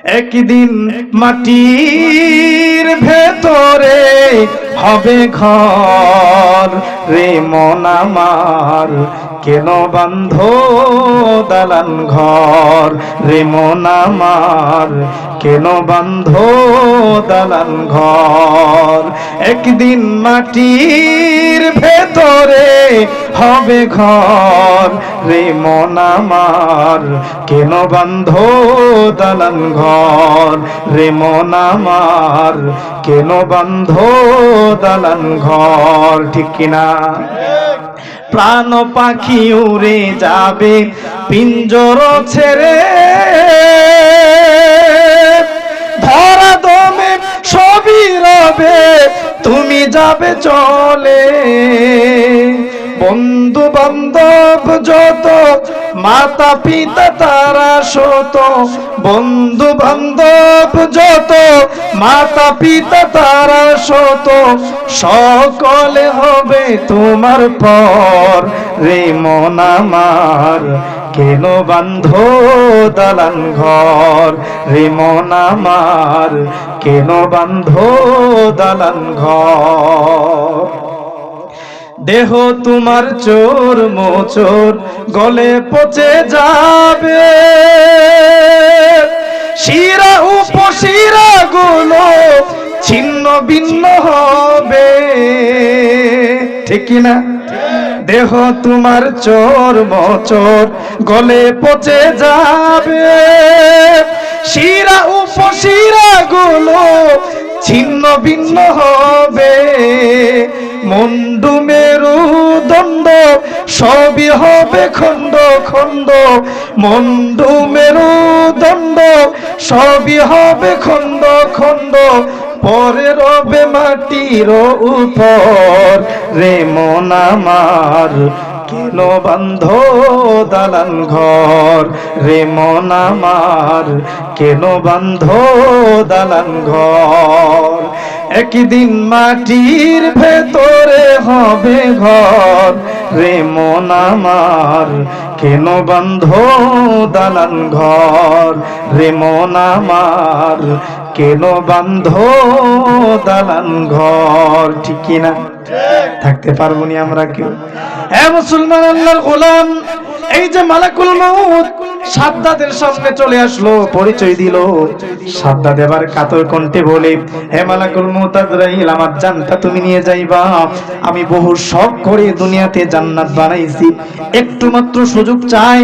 একদিন মাটির ভেতরে হবে ঘর রে মন আমার, কেন বান্ধ দালান ঘর রে মন আমার, কেন বান্ধ দালান ঘর। একদিন মাটির ভেতরে হবে ঘর রে মন আমার, কেন বান্ধ দালান ঘর রে মন আমার, কেন বান্ধ দালান ঘর। ঠিক কিনা? প্রাণ পাখি উড়ে যাবে পিঞ্জর ছেড়ে, ধরা দমে সবই রবে তুমি যাবে চলে। বন্ধু বান্ধব যত মাতা পিতা তারা শত, বন্ধু বান্ধব যত মাতা পিতা তারা শত, সকলে হবে তোমার পর রে মন আমার, কেন বান্ধ দালান ঘর রে মন আমার, কেন বান্ধ দালান ঘর। দেহ তোমার চোর মোচোর গলে পচে যাবে, শিরা উপশিরা গুলো ছিন্ন ভিন্ন হবে। ঠিক না? দেহ তোমার চোর মোচোর গলে পচে যাবে, শিরা উপশিরা গুলো ছিন্ন ভিন্ন হবে। মুন্ডু মেরুদণ্ড সবই হবে খণ্ড খণ্ড, মুন্ডু মেরুদণ্ড সবই হবে খণ্ড খণ্ড, পরে রবে মাটির উপর রে মন আমার, কেন বান্ধ দালান ঘর রে মন আমার, কেন বান্ধ দালান ঘর। একদিন মাটির ভেতরে হবে ঘর রে মন আমার, কেন বান্ধ দালান ঘর রে মন আমার, কেন বান্ধ দালান ঘর। ঠিক কিনা? থাকতে পারবো নি আমরা কেউ? হ্যাঁ মুসলমান আল্লাহর গোলাম, এই যে মালাকুল মউত সাদ্দাদের সামনে চলে আসলো, পরিচয় দিল। সাদ্দাদ এবার কাতর কণ্ঠে বলে, হে মালাকুল মউত আজরাইল, আমার জানটা তুমি নিয়ে যাইবা। আমি বহু শখ করে দুনিয়াতে জান্নাত বানাইছি, একটু মাত্র সুযোগ চাই,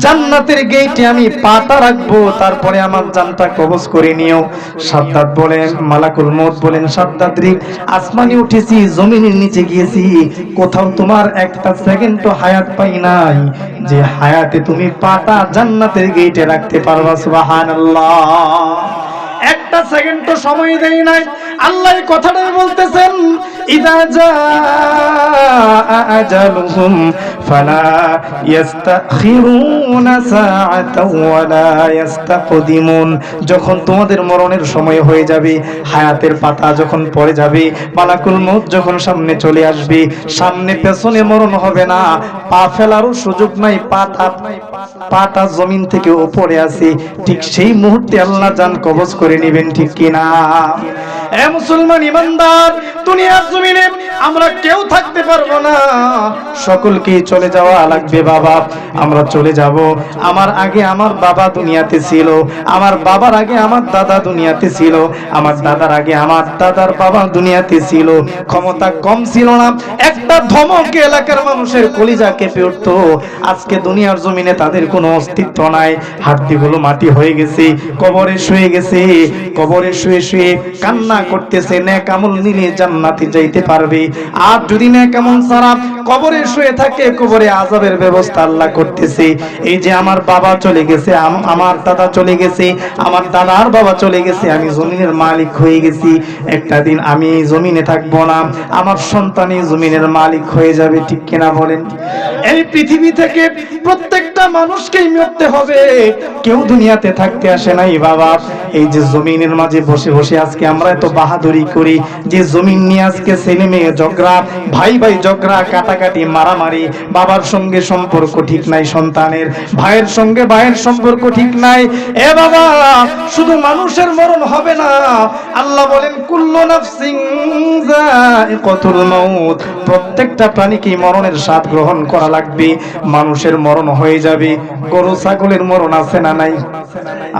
জান্নাতের গেটে আমি পাটা রাখবো, তারপরে আমার জানটা কবজ করে নিও। সাদ্দাদ বলেন, মালাকুল মউত বলেন, সাদ্দাদ রে, আসমানে উঠেছি, জমিনের নিচে গিয়েছি, কোথাও তোমার একটা সেকেন্ডও হায়াত পাই নাই যে হায়াতে তুমি পাটা জান্নাতের গেটে রাখতে পারবা। সুবহানাল্লাহ। একটা সেকেন্ড তো সময় দেই নাই। আল্লাহ এই কথাটাই বলতেছেন, ইযা জাআ আজালুহুম ফালা ইস্তাখিরুনা সাআতাও ওয়ালা ইস্তাকদিমুন। যখন তোমাদের মরণের সময় হয়ে যাবে, হায়াতের পাতা যখন পড়ে যাবে, মালাকুল মউত যখন সামনে চলে আসবে, সামনে পেছনে মরণ হবে না, পা ফেলারও সুযোগ নাই, পাটা জমিন থেকে উপরে আছে, ঠিক সেই মুহূর্তে আল্লাহ জান কবজ করে নেবেন। ঠিক কিনা? এ মুসলমান ইমানদার, দুনিয়ার জমিনে আমরা কেউ থাকতে পারবো না, সকলকে চলে যাওয়া লাগবে বাবা। আমরা চলে যাব। আমার আগে আমার বাবা দুনিয়াতে ছিল, আমার বাবার আগে আমার দাদা দুনিয়াতে ছিল, আমার দাদার আগে আমার দাদার বাবা দুনিয়াতে ছিল। ক্ষমতা কম ছিল না, একটা ধমকে এলাকার মানুষের কলিজা কেঁপে উঠতো। আজকে দুনিয়ার জমিনে তাদের কোনো অস্তিত্ব নাই, হাড়গুলো মাটি হয়ে গেছে, কবরে শুয়ে গেছে, কবরে শুয়ে শুয়ে কান্না করতেছে। নেক আমল নিলে জান্নাতে যাইতে পারবে, আর যদি নেক আমল ছাড়া কবরে শুয়ে থাকে, কবরে আযাবের ব্যবস্থা আল্লাহ করতেছে। এই যে আমার বাবা চলে গেছে, আমার দাদা চলে গেছে, আমার দাদার বাবা চলে গেছে, আমি জমিনের মালিক হয়ে গেছি। একটা দিন আমি এই জমিনে থাকবো না, আমার সন্তান এই জমিনের মালিক হয়ে যাবে। ঠিক কিনা বলেন? এই পৃথিবী থেকে প্রত্যেকটা মানুষকেই মরতে হবে, কেউ দুনিয়াতে থাকতে আসে নাই বাবা। এই যে জমিনের মাঝে বসে বসে আজকে আমরা এত বাহাদুরি করি, যে জমিন নিয়ে আজকে ছেলে মেয়ে ঝগড়া, ভাই ভাই ঝগড়া, কাটাকাটি, মারামারি, বাবার সঙ্গে সম্পর্ক ঠিক নাই সন্তানের, ভাইয়ের সঙ্গে ভাইয়ের সম্পর্ক ঠিক নাই। এ বাবা, শুধু মানুষের মরণ হবে না, আল্লাহ বলেন কুল্লু নাফসিন যায়িকাতুল মাউত, প্রত্যেকটা প্রাণীকে মরণের স্বাদ গ্রহণ করা লাগবে। মানুষের মরণ হয়ে যাবে, গরু ছাগলের মরণ আছে না নাই?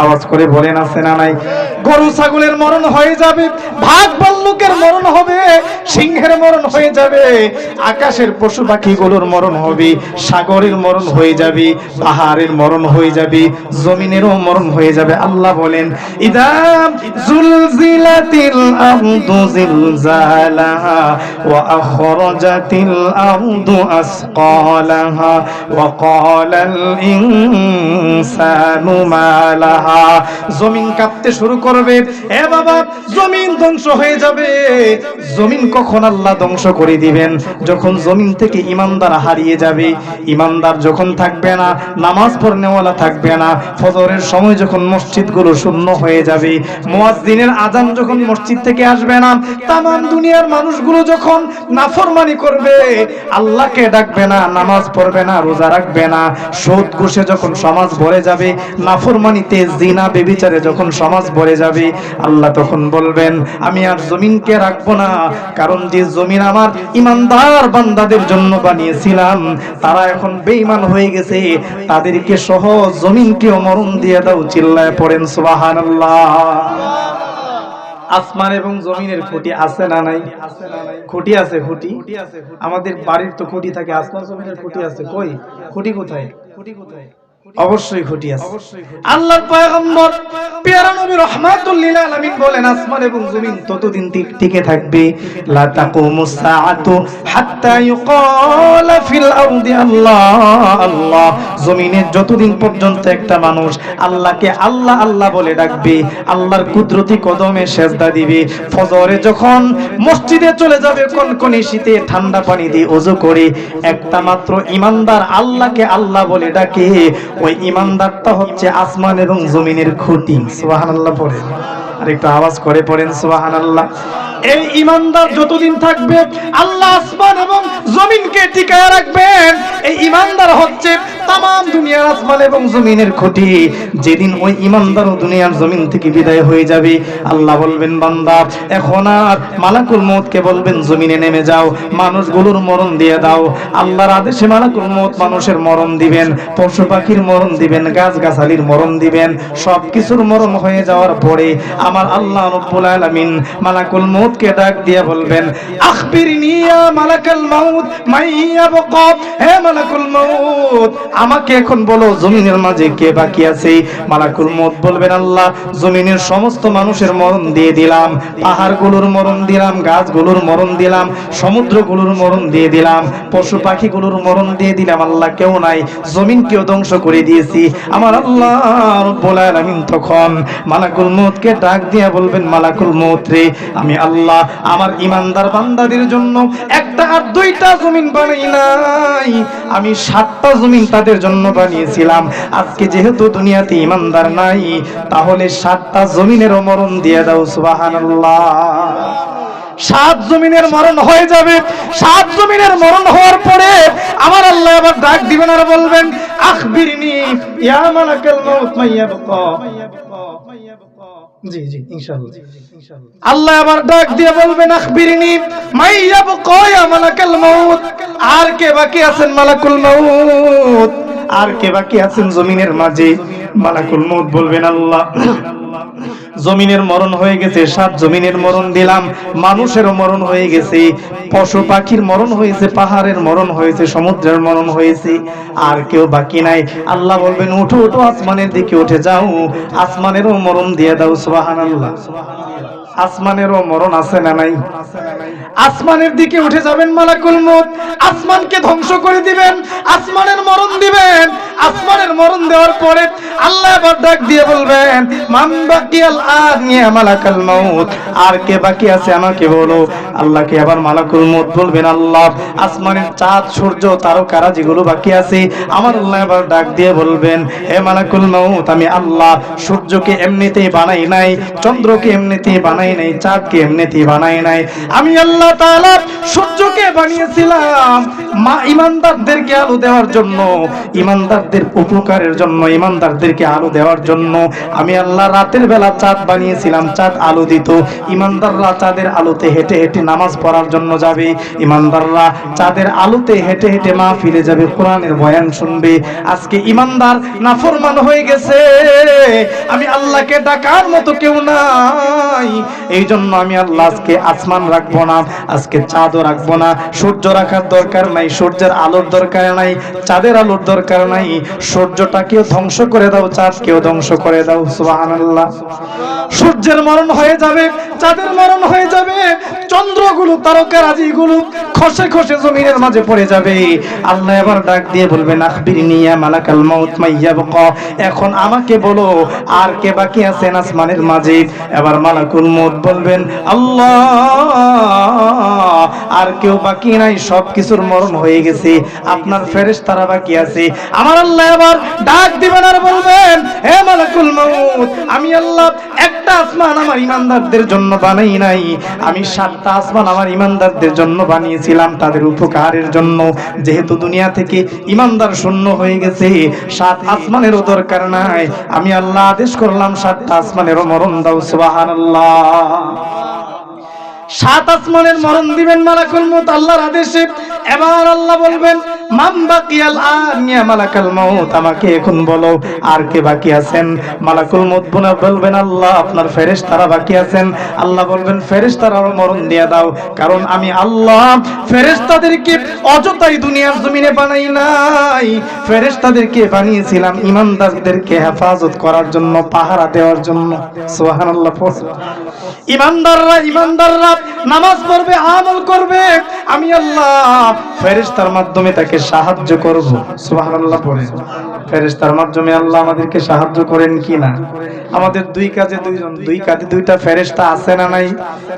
আওয়াজ করে বলেন আছে না নাই? গরু ছাগলের মরণ হয়ে যাবে, ভাগ ভাল্লুকের মরণ হবে, সিংহের মরণ হয়ে যাবে, আকাশের পশু পাখিগুলোর মরণ হবে, সাগরের মরণ হয়ে যাবে, পাহাড়ের মরণ হয়ে যাবে, জমিনেরও মরণ হয়ে যাবে। আল্লাহ বলেন ইদা জুলজিলাতিল আরদু জিলজালাহা ওয়া আখরাজাতিল আরদু আসকালাহা ওয়া ক্বালাল ইনসানু মা লাহা। জমিন কাঁপতে শুরু করবে। এ বাবা, জমিন ধ্বংস হয়ে যাবে। জমিন কখন আল্লাহ ধ্বংস করে দিবেন? যখন জমিন থেকে ঈমানদার হারিয়ে যাবে, ঈমানদার যখন থাকবে না, নামাজ পড়নেওয়ালা থাকবে না, ফজরের সময় যখন মসজিদগুলো শূন্য হয়ে যাবে, মুয়াজ্জিনের আযান যখন মসজিদ থেকে আসবে না, তামাম দুনিয়ার মানুষগুলো যখন নাফরমানি করবে, আল্লাহকে ডাকবে না, নামাজ পড়বে না, রোজা রাখবে না, সুদ ঘুষে যখন সমাজ ভরে যাবে, নাফরমানিতে জিনা বেবিচারে যখন সমাজ ভরে যাবে, আল্লাহ তখন বলবেন আমি আর জমিনকে রাখবো না, কারণ যে জমিন আমার ঈমানদার বান্দাদের জন্য বানিয়েছিলাম, তারা এখন বেঈমান হয়ে গেছে, তাদেরকে সহ জমিনকেও মরণ দিয়ে দাও। চিল্লায় পড়েন সুবহানাল্লাহ। আসমান এবং জমিনের খুঁটি আছে না নাই? খুঁটি আছে, খুঁটি আমাদের বাড়ির তো খুঁটি থাকে, আসমান জমিনের খুঁটি আছে, কই খুঁটি কোথায়? অবশ্যই খুঁটি আছে। আল্লাহর পয়গম্বর প্যারা নবী রাহমাতুল লিল আলামিন বলেন আসমান এবং জমিন ততদিন টিকে থাকবে, লা তাকুমুস সাআতু হাত্তা ইউকালা ফিল আরদি আল্লাহ আল্লাহ। জমিনে যতদিন পর্যন্ত একটা মানুষ আল্লাহকে আল্লাহ আল্লাহ বলে ডাকবে, আল্লাহর কুদরতি কদমে সেজদা দিবে, ফজরে যখন মসজিদে চলে যাবে, কনকনে শীতে ঠান্ডা পানি দিয়ে ওযু করে একটা মাত্র ঈমানদার আল্লাহকে আল্লাহ বলে ডাকে, ওই ঈমানদারটা হচ্ছে আসমান এবং জমিনের খুঁটি। সুবহানাল্লাহ পড়েন, আর একটু আওয়াজ করে পড়েন সুবহানাল্লাহ। এই ঈমানদার যতদিন থাকবে আল্লাহ আসমান এবং জমিনকে টিকায় রাখবেন। এই ঈমানদার হচ্ছে তামাম দুনিয়ার আসমান এবং জমিনের খুঁটি। যেদিন ওই ঈমানদার দুনিয়ার জমিন থেকে বিদায় হয়ে যাবে, আল্লাহ বলবেন বান্দা এখন আর মালাকুল মউতকে বলবেন জমিনে নেমে যাও, মানুষগুলোর মরণ দিয়ে দাও। আল্লাহর আদেশে মালাকুল মউত মানুষের মরণ দিবেন, পশু পাখির মরণ দিবেন, গাছ গাছালির মরণ দিবেন। সবকিছুর মরণ হয়ে যাওয়ার পরে আমার আল্লাহ রাব্বুল আলামিন মালাকুল মউতকে ডাক দিয়ে বলবেন আখবিরনি ইয়া মালাকুল মউত মাইয়া বাকা। হে মালাকুল মউত, আমাকে এখন বলো জমিনের মাঝে কে বাকি আছে? মালাকুল মউত বলবেন আল্লাহ জমিনের সমস্ত মানুষের মরণ দিয়ে দিলাম, পাহাড়গুলোর মরণ দিলাম, গাছগুলোর মরণ দিলাম, সমুদ্রগুলোর মরণ দিয়ে দিলাম, পশু পাখিগুলোর মরণ দিয়ে দিলাম। আল্লাহ কেউ নাই, জমিনকেও ধ্বংস করে দিয়েছি। আমার আল্লাহ রাব্বুল আলামিন তখন মালাকুল মউতকে ডাক দিয়ে বলবেন মালাকুল মউত রে, আমি আল্লাহ আমার ঈমানদার বান্দাদের জন্য একটা আর দুইটা জমিন বানাই নাই, আমি 7টা জমিন তাদের জন্য বানিয়েছিলাম। আজকে যেহেতু দুনিয়াতে ঈমানদার নাই, তাহলে 7টা জমিনেরও মরণ দিয়ে দাও। সুবহানাল্লাহ। 7 জমিনের মরণ হয়ে যাবে। 7 জমিনের মরণ হওয়ার পরে আমার আল্লাহ আবার ডাক দিবেন আর বলবেন আখবিরনি ইয়া মালাকুল মউত মাইয়া বাকা। জি জি ইনশাআল্লাহ। আল্লাহ আবার ডাক দিয়ে বলবেন আখবিরনি মাইয়া বাকা ইয়া মালাকুল মউত। আর কে বাকি আছেন মালাকুল মউত? আর কে বাকি আছেন জমিনের মাঝে? মালাকুল মউত বলবেন আল্লাহ জমিনের মরণ হয়ে গেছে, 7 জমিনের মরণ দিলাম, মানুষেরও মরণ হয়ে গেছে, পশু পাখির মরণ হয়েছে, পাহাড়ের মরণ হয়েছে, সমুদ্রের মরণ হয়েছে, আর কেউ বাকি নাই। আল্লাহ বলবেন উঠো উঠো, আসমানের দিকে উঠে যাও, আসমানেরও মরণ দিয়ে দাও। সুবহানাল্লাহ। আসমানেরও মরণ আছে না নাই? আসমানের দিকে উঠে যাবেন মালাকুল মউত, আসমানকে ধ্বংস করে দিবেন, আসমানের মরণ দিবেন। আসমানের মরণ দেওয়ার পরে আল্লাহ আবার ডাক দিয়ে বলবেন মান বাকিয়াল আন ইয়া মালাকাল মাউত, আর কে বাকি আছে আমাকে বলো। আল্লাহকে আবার মালাকুল মউত বলবেন, আল্লাহ আসমানের চাঁদ সূর্য তারকারা যেগুলো বাকি আছে, আমার আল্লাহ এবার ডাক দিয়ে বলবেন, হে মালাকুল মউত, আমি আল্লাহ সূর্যকে এমনিতেই বানাই নাই, চন্দ্রকে এমনিতেই বানাই নাই, চাঁদকে এমনিতেই বানাই নাই। আমি আল্লাহ তাআলা সূর্যকে বানিয়েছিলাম ঈমানদারদেরকে আলো দেওয়ার জন্য, ঈমানদারদের উপকারের জন্য, ঈমানদারদেরকে আলো দেওয়ার জন্য। আমি আল্লাহ রাতের বেলা চাঁদ বানিয়েছিলাম, চাঁদ আলো দিত। ঈমানদাররা চাঁদের আলোতে হেঁটে হেঁটে নামাজ পড়ার জন্য যাবে, ঈমানদাররা চাঁদের আলোতে হেঁটে হেঁটে মাহফিলে যাবে, কোরআনের বয়ান শুনবে। আজকে ঈমানদার নাফরমান হয়ে গেছে, আমি আল্লাহকে ডাকার মতো কেউ নাই। এই জন্য আমি আল্লাহ আজকে আসমান রাখবো না, আজকে চাঁদও রাখবো না। সূর্য রাখার দরকার নাই, সূর্যের আলোর দরকার নাই, চাঁদের আলোর দরকার নাই। সূর্যটাকেও ধ্বংস করে দাও, চাঁদকেও ধ্বংস করে দাও। সুবহানাল্লাহ। সূর্যের মরণ হয়ে যাবে, চাঁদের মরণ হয়ে যাবে, চন্দ্রগুলো তারকারাজিগুলো খসে খসে জমিনের মাঝে পড়ে যাবে। আল্লাহ এবার ডাক দিয়ে বলবেন, আখবিরনি ইয়া মালাকাল মাউত মাইয়াবকা, এখন আমাকে বলো আর কে বাকি আছেন আসমানের মাঝে। এবার মালাকুল মউত বলবেন, আল্লাহ আর কেউ বাকি নাই, সব কিছুর মরণ হয়ে গেছে, আপনার ফেরেশতারা বাকি আছে। আমার আল্লাহ এবার ডাক দিবেন আর বলবেন, হে মালাকুল মউত, আমি আল্লাহ একটা আসমান আমার ঈমানদারদের জন্য বানাই নাই, আমি 7টা আসমান আমার ঈমানদারদের জন্য বানিয়েছিলাম, তাদের উপকারের জন্য। যেহেতু দুনিয়া থেকে ঈমানদার শূন্য হয়ে গেছে, 7 আসমানেরও দরকার নাই, আমি আল্লাহ আদেশ করলাম 7টা আসমানেরও মরণ দাও। সুবহানাল্লাহ। 7 আসমানের মরণ দিবেন মালাকুল মউত আল্লাহর আদেশে। এবার আল্লাহ বলবেন, মান বাকিয়াল আন ইয়া মালাকাল মউত, আমাকে এখন বলো আর কে বাকি আছেন। মালাকুল মউত বলবেন, আল্লাহ আপনার ফেরেশতারা বাকি আছেন। আল্লাহ বলবেন, ফেরেশতারাও মরণ দিয়ে দাও, কারণ আমি আল্লাহ ফেরেশতাদেরকে অযথাই দুনিয়ার জমিনে বানাই নাই, ফেরেশতাদেরকে বানিয়েছিলাম ঈমানদারদেরকে হেফাজত করার জন্য, পাহারা দেওয়ার জন্য। সুবহানাল্লাহ। ঈমানদাররা নামাজ পড়বে, আমল করবে, আমি আল্লাহ ফেরেশতার মাধ্যমে তাকে সাহায্য করব। সুবহানাল্লাহ পড়ে। ফেরেশতার মাধ্যমে আল্লাহ আমাদেরকে সাহায্য করেন কি না? আমাদের দুই কাজে দুইজন, দুই কাজে দুইটা ফেরেশতা আছে না নাই?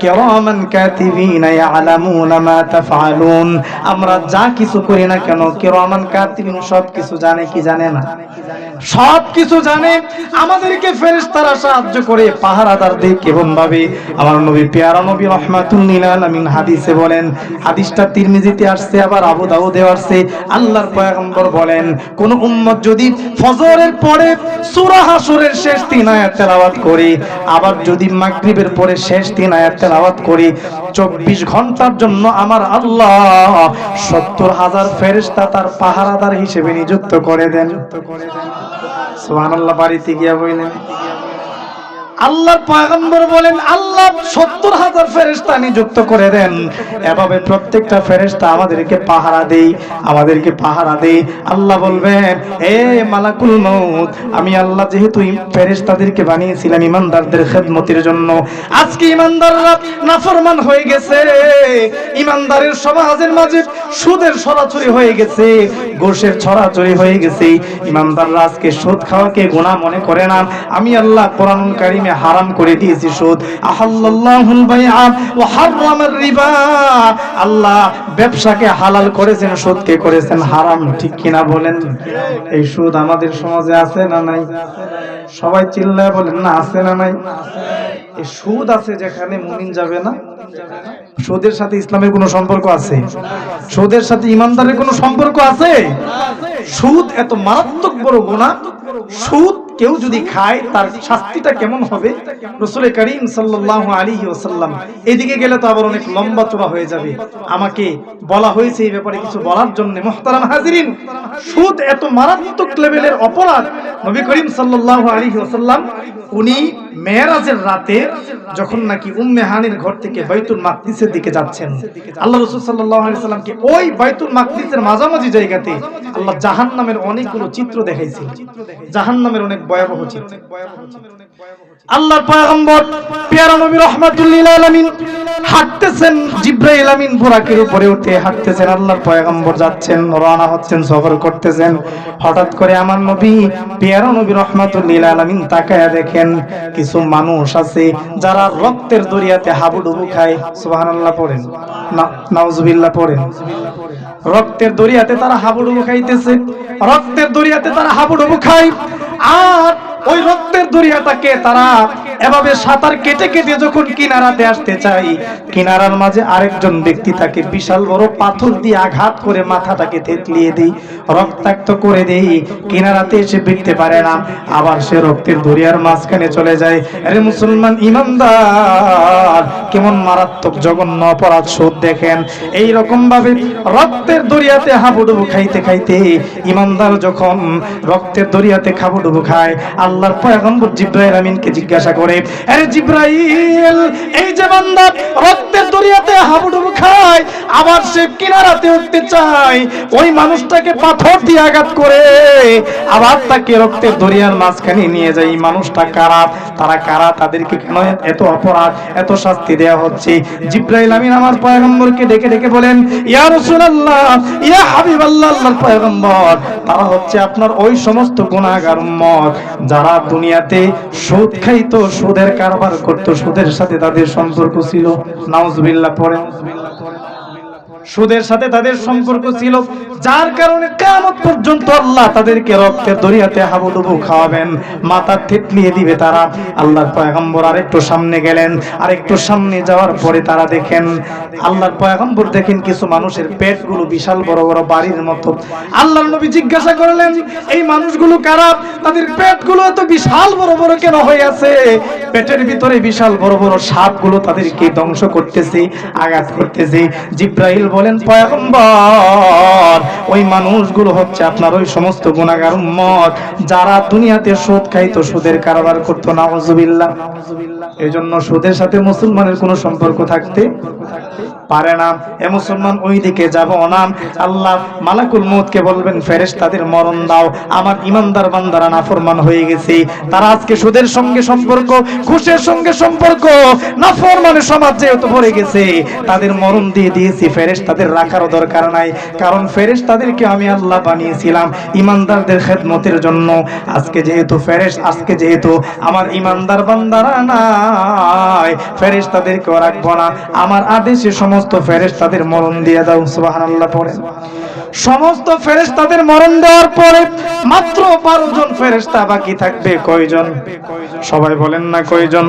কিরামান কাতিবিনা ইয়ালামুনা মা তাফআলুন, আমরা যা কিছু করি না কেন কিরামান কাতিবিন সব কিছু জানে কি জানে না? সব কিছু জানে। আমাদেরকে ফেরেশতারা সাহায্য করে, পাহারাদার দেয় কেমন ভাবে? আমার নবী প্যারা নবী রাহমাতুল লিল আলামিন হাদিসে বলেন, হাদিসটা তিরমিজিতে আসছে, আবার আবু দাউদে আসছে। আল্লাহর পয়গম্বর বলেন, কোন উম্মত যদি ফজরের পরে সূরা হাসরের শেষ 3 আয়াত তেলাওয়াত করে, আবার যদি মাগরিবের পরে শেষ 3 আয়াত তেলাওয়াত করে, 24 ঘন্টার জন্য আমার আল্লাহ 70,000 ফেরেশতা তার পাহারাদার হিসেবে নিযুক্ত করে দেন। সুবহানাল্লাহ। বাড়িতে গিয়া বলেন, আল্লাহর পয়গম্বর বলেন, আল্লাহ 70,000 ফেরেশতা নিযুক্ত করে দেন। এভাবে প্রত্যেকটা ফেরেশতা আমাদেরকে পাহারা দেয়, আমাদেরকে পাহারা দেয়। আল্লাহ বলবেন, হে মালাকুল মউত, আমি আল্লাহ যেহেতু ফেরেশতাদেরকে বানিয়েছিলাম ঈমানদারদের খেদমতের জন্য, আজকে ঈমানদাররা নাফরমান হয়ে গেছে, ঈমানদারের সমাজের মাঝে সুদের ছড়াছড়ি হয়ে গেছে, ঘুষের ছড়াছড়ি হয়ে গেছে। ঈমানদাররা আজকে সুদ খাওয়াকে গুনাহ মনে করে না। আমি আল্লাহ কোরআনুল কারীমে হারাম করে দিয়েছি সুদ। আহাল্লাল্লাহুল বাইআ ওয়া হারামার রিবা, আল্লাহ ব্যবসাকে হালাল করেছেন, সুদকে করেছেন হারাম। ঠিক কিনা বলেন? এই সুদ আমাদের সমাজে আছে না নাই? সবাই চিল্লায় বলেন না, আছে না নাই? এই সুদ আছে যেখানে মুমিন যাবে না। সুদের সাথে ইসলামের কোনো সম্পর্ক আছে? সুদের সাথে ঈমানদারের কোনো সম্পর্ক আছে? সুদ এত মারাত্মক বড় গুনাহ। সুদ কেউ যদি খায় তার শাস্তিটা কেমন হবে? রাসূল করিম সাল্লাল্লাহু আলাইহি ওয়াসাল্লাম, এদিকে গেলে তো আবার অনেক লম্বা চড়া হয়ে যাবে, আমাকে বলা হয়েছে এই ব্যাপারে কিছু বলার জন্য। মুহতারাম হাজিরিন, সুদ এত মারাত্মক লেভেলের অপরাধ। নবী করিম সাল্লাল্লাহু আলাইহি ওয়াসাল্লাম উনি মেরাজের রাতে যখন নাকি উম্মে হানির ঘর থেকে বাইতুল মাকদিসের দিকে যাচ্ছেন, আল্লাহ রাসূল সাল্লাল্লাহু আলাইহি ওয়াসাল্লামকে ওই বাইতুল মাকদিসের মাঝামাঝি জায়গাতে আল্লাহ জাহান্নামের অনেকগুলো চিত্র দেখাইছেন, জাহান্নামের অনেক ভয়াবহ চিত্র। আল্লাহর পয়গম্বর প্যারা নবী রাহমাতুল লিল আলামিন হাঁটতেছেন, জিবরাইল আমিন বুরাকের উপরে উঠে হাঁটতেছেন। আল্লাহর পয়গম্বর যাচ্ছেন, রওনা হচ্ছেন, সফর করতেছেন। হঠাৎ করে আমার নবী প্যারা নবী রাহমাতুল লিল আলামিন তাকায়া দেখে দেখেন কিছু মানুষ আছে যারা রক্তের দরিয়াতে হাবুডুবু খায়। সুবহানাল্লাহ পড়েন, নাউজুবিল্লাহ পড়েন। রক্তের দরিয়াতে তারা হাবুডুবু খাইতেছে, রক্তের দরিয়াতে তারা হাবুডুবু খায়। আর ওই রক্তের দরিয়াটাকে তারা এভাবে সাঁতার কেটে কেটে যখন কিনারাতে আসতে চাই, কিনারার মাঝে আরেকজন ব্যক্তি তাকে বিশাল বড় পাথর দিয়ে আঘাত করে মাথাটাকে থেতলিয়ে দেই, রক্তাক্ত করে দেই, কিনারাতে এসে ফিরতে পারে না, আবার সে রক্তের দরিয়ার মাঝখানে চলে যায়। আরে মুসলমান ইমানদার, কেমন মারাত্মক জঘন্য অপরাধ শোধ দেখেন। এই রকম ভাবে রক্তের দরিয়াতে হাবুডুবু খাইতে খাইতে ইমানদার যখন রক্তের দরিয়াতে হাবুডুবু খায়, আল্লাহর পয়গম্বর জিবরাইল আমিনকে জিজ্ঞাসা করে, আরে জিবরাইল, এই যে বান্দা রক্তের দরিয়াতে হাবুডুবু খায় আবার সে কিনারাতে উঠতে চায়, ওই মানুষটাকে পাথর দিয়ে আঘাত করে আবার তাকে রক্তের দরিয়ার মাঝখানে নিয়ে যায়, এই মানুষটা কারা? তারা কারা? তাদেরকে কেন এত অপরাধ, এত শাস্তি দেওয়া হচ্ছে? জিবরাইল আমিন আমার পয়গম্বরকে ডেকে ডেকে বলেন, ইয়া রাসূলুল্লাহ, ইয়া হাবিবাল্লাহ, আল্লাহর পয়গম্বর, তারা হচ্ছে আপনার ওই সমস্ত গুনাহগার উম্মত যারা দুনিয়াতে সুদ খাইতো, সুদের কারবার করতো, সুদের সাথে তাদের সম্পর্ক ছিল। নাউজুবিল্লাহ পড়েন। সুদের সাথে তাদের সম্পর্ক ছিল, যার কারণে কিয়ামত পর্যন্ত আল্লাহ তাদেরকে রক্তের দরিয়াতে হাবুডুবু খাওয়াবেন, মাথা থেতলিয়ে দিবে তারা। আল্লাহর পয়গম্বর আরেকটু সামনে গেলেন, আরেকটু সামনে যাওয়ার পরে তারা দেখেন, আল্লাহর পয়গম্বর দেখেন কিছু মানুষের পেটগুলো বিশাল বড় বড় বাড়ির মতো। আল্লাহর নবী জিজ্ঞাসা করলেন, এই মানুষগুলো কারা? তাদের পেটগুলো এত বিশাল বড় বড় কেন হয়ে আছে? পেটের ভিতরে বিশাল বড় বড় সাপগুলো তাদেরকে ধ্বংস করতেছে, আঘাত করতেছে। জিবরাইল বলেন, পয়গম্বর, ওই মানুষগুলো হচ্ছে আপনার ওই সমস্ত গুনাহগার উম্মত যারা দুনিয়াতে সুদ খাইতো, সুদের কারবার করতো। নাউজুবিল্লাহ। এজন্য সুদের সাথে মুসলমানের কোনো সম্পর্ক থাকতে পারে না। এ মুসলমান ওই দিকে যাব না। আল্লাহ মালাকুল মউতকে বলবেন, ফেরেশতাদের মরণ দাও, আমার ইমানদার বান্দারা নাফরমান হয়ে গেছে, তারা আজকে সুদের সঙ্গে সম্পর্ক, ঘুষের সঙ্গে সম্পর্ক, নাফরমানের সমাজ যেহেতু ভরে গেছে, তাদের মরণ দিয়ে দিয়েছি। ফেরেশতাদের রাখারও দরকার নাই, কারণ ফেরেশতাদেরকে আমি আল্লাহ বানিয়েছিলাম ইমানদারদের খেদমতের জন্য। আজকে যেহেতু আমার ইমানদার বান্দারা নাই, ফেরেশতাদেরকে রাখবো না, আমার আদেশে সমস্ত ফেরেশতাদের মরণ দিয়ে দাও। সুবহানাল্লাহ পড়েন। সমস্ত ফেরেশতাদের মরণ দেওয়ার পরে মাত্র 12 জন ফেরেশতা বাকি থাকবে। কয়জন? সবাই বলেন না কয়জন?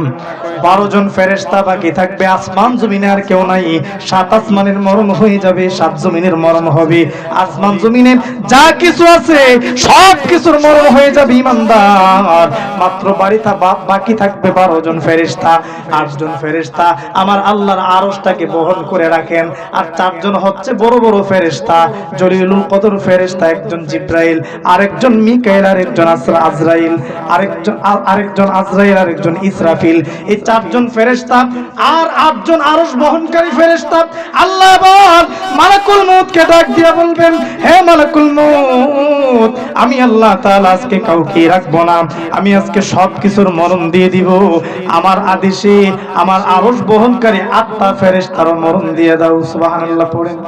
12 জন ফেরেশতা বাকি থাকবে। আসমান জমিনে আর কেউ নাই। 7 আসমানের মরণ হয়ে যাবে, 7 জমিনের মরণ হবে। আসমান জমিনে যা কিছু আছে সব কিছুর মরণ হয়ে যাবে ইমানদার। মাত্র বাকি থাকবে 12 জন ফেরেশতা। 8 জন ফেরেশতা আমার আল্লাহর আরশটাকে বহন করে রাখেন, আর 4 জন হচ্ছে বড় বড় ফেরেশতা, জলিলুল কদর ফেরেশতা, একজন জিবরাইল, আরেকজন মিকাইল, আরেকজন আজরাইল, আরেকজন আজরাইল, আরেকজন ইসরাফিল। এই 4 জন ফেরেশতা আর 8 জন আরশ বহনকারী ফেরেশতা। আল্লাহ আবার মালাকুল মউতকে ডাক দিয়ে বলবেন, হে মালাকুল মউত, আমি আল্লাহ তাআলা আজকে কাউকে রাখবো না, আমি আজকে সব কিছুর মরণ দিয়ে দিব। আমার আদেশে আমার আরশ বহনকারী 8টা ফেরেশতার মরণ দিয়ে দাও। সুবহানাল্লাহ পড়েন।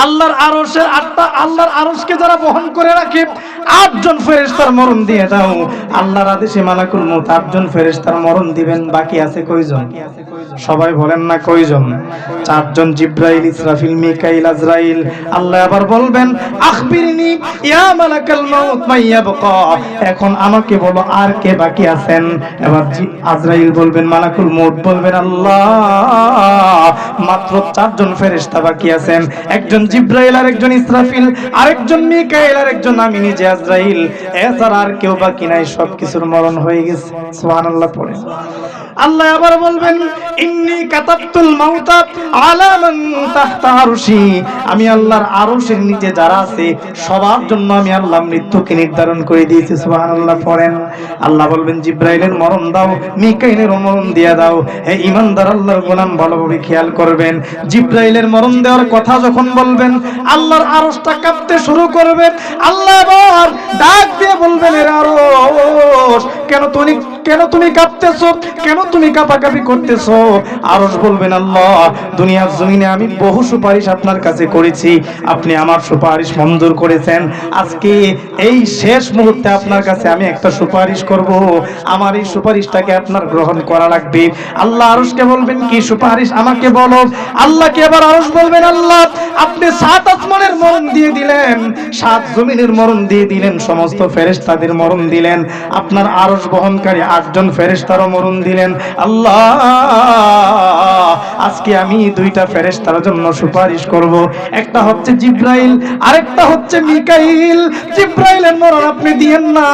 আল্লাহর আরশের 8টা, আল্লাহর আরশকে যারা বহন করে রাখে 8 জন ফেরেশতার মরণ দিয়ে দাও। আল্লাহর আদেশে মালাকুল মউত 8 জন ফেরেশতার মরণ দিবেন। বাকি আছে কয়জন? সবাই বলেন না কয়জন? 4 জন, জিবরাইল, ইসরাফিল, মিকাইল, আজরাইল। আল্লাহ আবার বলবেন, আখবিরনি ইয়া মালাকাল মউত মাইয়াবকা, এখন আমাকে বলো আর কে বাকি আছেন। এবার আজরাইল বলবেন, মালাকুল মউত বলবেন, আল্লাহ মাত্র 4 জন ফেরেশতা বাকি আছেন, একজন জিবরাইল, আরেকজন ইসরাফিল, আরেকজন মিকাইল, আরেকজন আমি নিজে আজরাইল, এছাড়া আর কেউ বাকি নাই, সবকিছুর মরণ হয়ে গেছে। সুবহানাল্লাহ পড়ে। আল্লাহ আবার বলবেন, ইন্নী কাতাবতুল মাউতা আলা মান তাহতা আরশি, আমি আল্লাহর আরশের নিচে যারা আছে সবার জন্য আমি আল্লাহ মৃত্যুকে নির্ধারণ করে দিয়েছি। সুবহানাল্লাহ পড়েন। আল্লাহ বলবেন, জিবরাইলের মরণ দাও, মিকাইলের মরণ দিয়ে দাও। হে ঈমানদার আল্লাহর গোলাম, ভালোভাবে খেয়াল করবেন, জিবরাইলের মরণ দেওয়ার কথা যখন বলবেন আল্লাহর আরশটা কাঁপতে শুরু করবে। আল্লাহ আবার ডাক দিয়ে বলবেন, এর আরশ কেন কেন তুমি কাঁপতেছো, কেন তুমি কাঁপাকাঁপি করতেছো? আরশ বলবেন আল্লাহ, দুনিয়ার জমিনে আমি বহু সুপারিশ আপনার কাছে করেছি, আপনি আমার সুপারিশ মঞ্জুর করেছেন, আজকে এই শেষ মুহূর্তে আপনার কাছে আমি একটা সুপারিশ করব, আমার এই সুপারিশটাকে আপনার গ্রহণ করা লাগবে। আল্লাহ আরশকে বলবেন কি সুপারিশ আমাকে বলো। আল্লাহকে এবার আরশ বলবেন আল্লাহ আপনি 7 আসমানের মরণ দিয়ে দিলেন, 7 জমিনের মরণ দিয়ে দিলেন, সমস্ত ফেরেশতাদের মরণ দিলেন, আপনার আরশ বহনকারী 8 জন ফেরেশতারও মরণ দিলেন। আল্লাহ আজকে আমি 2টা ফেরেশতার জন্য সুপারিশ করব, একটা হচ্ছে জিবরাইল, আরেকটা হচ্ছে মিকাইল। জিবরাইলের মরণ আপনি দিয়েন না,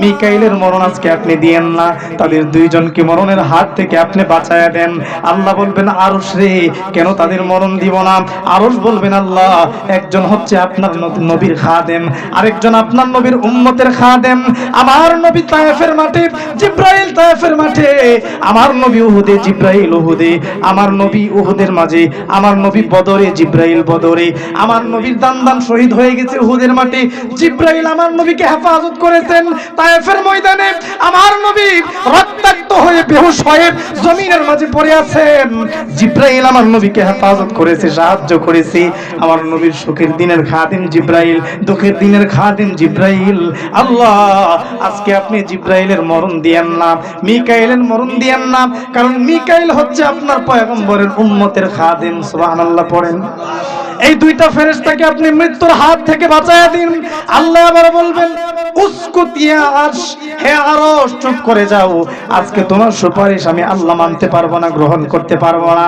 মিকাইলের মরণ আজকে আপনি দিয়েন না, তাদের 2 জনকে মরণের হাত থেকে আপনি বাঁচায়া দেন। আল্লাহ বলবেন আরশ রে কেন তাদের মরণ দিব না? আরশ বলবেন আল্লাহ একজন হচ্ছে আপনার নবীর খাদেম, আরেকজন আপনার নবীর উম্মতের খাদেম। আমার নবী তায়েফের মাঠে, জিবরাইল তায়েফের মাঠে, আমার নবী উহুদে, জিবরাইল উহুদে, আমার নবী উহুদের মাঝে, আমার নবী বদরে, জিবরাইল বদরে, আমার নবীর দান শহীদ হয়ে গেছে উহুদের মাঠে, জিবরাইল আমার নবীকে হেফাজত করেছেন। তায়েফের ময়দানে আমার নবী রক্তাক্ত হয়ে বেহুশ হয়ে জমিনের মাঝে পড়ে আছেন, জিবরাইল আমার নবীকে হেফাজত করেছে, সাহায্য করেছে। আমার নবীর সুখের দিনের খাদিম জিবরাইল, দুঃখের দিনের খাদিম জিবরাইল। আল্লাহ আজকে আপনি জিবরাইলের মরণ দিয়েন না, মিকাইলের মরণ দিয়েন না, কারণ মিকাইল হচ্ছে আপনার পয়গম্বরের উম্মতের খাদিম। সুবহানাল্লাহ পড়েন। এই 2টা ফেরেশতাকে আপনি মৃত্যুর হাত থেকে বাঁচায়া দিন। আল্লাহ আবার বলবেন উসকুত ইয়া আরশ, হে আরশ চুপ করে যাও, আজকে তোমার সুপারিশ আমি আল্লাহ মানতে পারবো না, গ্রহণ করতে পারবো না।